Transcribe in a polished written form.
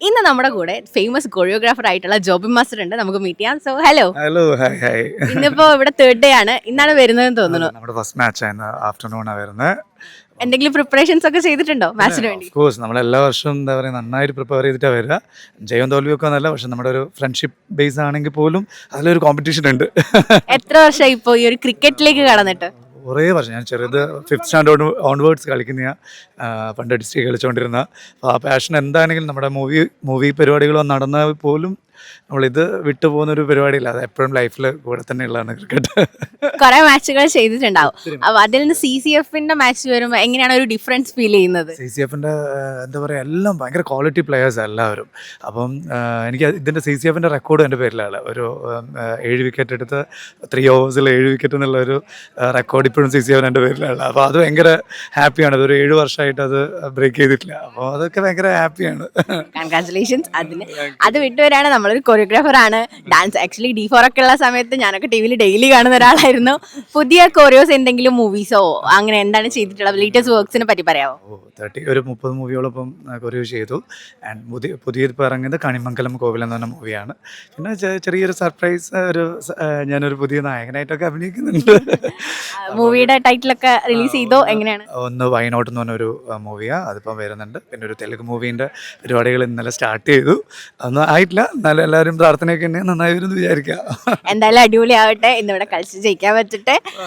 ഇന്ന് നമ്മുടെ കൂടെ ഫേമസ് കൊറിയോഗ്രാഫർ ആയിട്ടുള്ള ജോബി മാസ്റ്റർ ഉണ്ട്. നമുക്ക് മീറ്റ് ചെയ്യാം. So hello. Hello hi hi. ഇന്നിപ്പോ ഇവിടെ തേർഡ് ഡേ ആണ്. ഇന്നാണ് വരുന്നതെന്ന് തോന്നുന്നു. നമ്മുടെ ഫസ്റ്റ് മാച്ച് ആയിരുന്നു, ആഫ്റ്റർനൂണാണ് വരുന്നത്. എന്തെങ്കിലും പ്രിപ്പറേഷൻസ് ഒക്കെ ചെയ്തിട്ടുണ്ടോ മാച്ചിന് വേണ്ടി? ഓഫ് കോഴ്സ് നമ്മൾ എല്ലാ വർഷവും എന്താ പറയുക നന്നായിട്ട് പ്രിപ്പയർ ചെയ്തിട്ടാണ് വരിക. ജയവും തോൽവിയൊക്കെ ഒന്നല്ല, പക്ഷെ നമ്മുടെ ഒരു ഫ്രണ്ട്ഷിപ്പ് ബേസ് ആണെങ്കിൽ പോലും അതിലൊരു കോമ്പറ്റീഷൻ ഉണ്ട്. എത്ര വർഷമായി ഇപ്പോൾ ഈ ഒരു ക്രിക്കറ്റിലേക്ക് കടന്നിട്ട്? കുറേ വർഷം ഞാൻ ചെറുത് 5th സ്റ്റാൻഡേർഡ് ഓൺവേർഡ്സ് കളിക്കുന്ന പണ്ട് ഡിസ്ട്രിക്ട് കളിച്ചുകൊണ്ടിരുന്ന. അപ്പോൾ ആ പാഷൻ എന്താണെങ്കിലും നമ്മുടെ മൂവി പരിപാടികളോ നടന്നാൽ പോലും നമ്മളിത് വിട്ടുപോകുന്നൊരു പരിപാടിയില്ല. അത് എപ്പോഴും ലൈഫിൽ കൂടെ തന്നെ ഉള്ളതാണ് ക്രിക്കറ്റ്. കുറെ മാച്ചുകൾ ചെയ്തിട്ടുണ്ടാവും. അപ്പൊ അതിൽ നിന്ന് CCFന്റെ മാച്ച് വരുമ്പോൾ എങ്ങനെയാണ് ഒരു ഡിഫറൻസ് ഫീൽ ചെയ്യുന്നത്? CCFന്റെ എന്താ പറയുക, എല്ലാം ഭയങ്കര ക്വാളിറ്റി പ്ലെയേഴ്സ് എല്ലാവരും. അപ്പം എനിക്ക് ഇതിൻ്റെ CCFന്റെ റെക്കോർഡ് എൻ്റെ പേരിലാണ്. ഒരു 7 വിക്കറ്റ് എടുത്ത് 3 ഓവേഴ്സിൽ 7 വിക്കറ്റ് എന്നുള്ളൊരു റെക്കോർഡ് ഇപ്പോഴും CCF എൻ്റെ പേരിലാണ്. അപ്പോൾ അത് ഭയങ്കര ഹാപ്പിയാണ്. അതൊരു 7 വർഷമായിട്ട് അത് ബ്രേക്ക് ചെയ്തിട്ടില്ല. അപ്പോൾ അതൊക്കെ ഭയങ്കര ഹാപ്പിയാണ്. കൺഗ്രാറ്റുലേഷൻസ്. അത് വിട്ടുവരാണ്. നമ്മളൊരു കൊറിയോഗ്രാഫർ ആണ്. ഡാൻസ് ആക്ച്വലി D4 ഒക്കെ ഉള്ള സമയത്ത് ഞാനൊക്കെ ടിവിയിൽ ഡെയിലി കാണുന്ന ഒരാളായിരുന്നു. പുതിയ കൊറിയോസ് എന്തെങ്കിലും മൂവീസോ അങ്ങനെ എന്താണ് ചെയ്തിട്ടുള്ളത്? ലേറ്റസ്റ്റ് വർക്ക്സിനെ പറ്റി പറയാമോ? ഒരു 30 മൂവിയോളൊപ്പം കൊറിയോ ചെയ്തു. ആൻഡ് പുതിയത് ഇപ്പോൾ ഇറങ്ങുന്നത് കണിമംഗലം കോവിൽ എന്ന് പറഞ്ഞ മൂവിയാണ്. പിന്നെ ചെറിയൊരു സർപ്രൈസ് ഞാനൊരു പുതിയ നായകനായിട്ടൊക്കെ അഭിനയിക്കുന്നുണ്ട്. മൂവിയുടെ ടൈറ്റിലൊക്കെ റിലീസ് ചെയ്തോ? എങ്ങനെയാണ്? ഒന്ന് വയനാട് എന്ന് പറഞ്ഞൊരു മൂവിയാണ്, അതിപ്പം വരുന്നുണ്ട്. പിന്നെ ഒരു തെലുങ്ക് മൂവീൻ്റെ പരിപാടികൾ ഇന്നലെ സ്റ്റാർട്ട് ചെയ്തു. അതൊന്നും ആയിട്ടില്ല, എന്നാലും എല്ലാവരും പ്രാർത്ഥനയൊക്കെ ഉണ്ടെങ്കിൽ നന്നായി വരുമെന്ന് വിചാരിക്കാം. എന്തായാലും അടിപൊളി ആവട്ടെ. ഇന്നിവിടെ കളിച്ച് ജയിക്കാൻ പറ്റട്ടെ.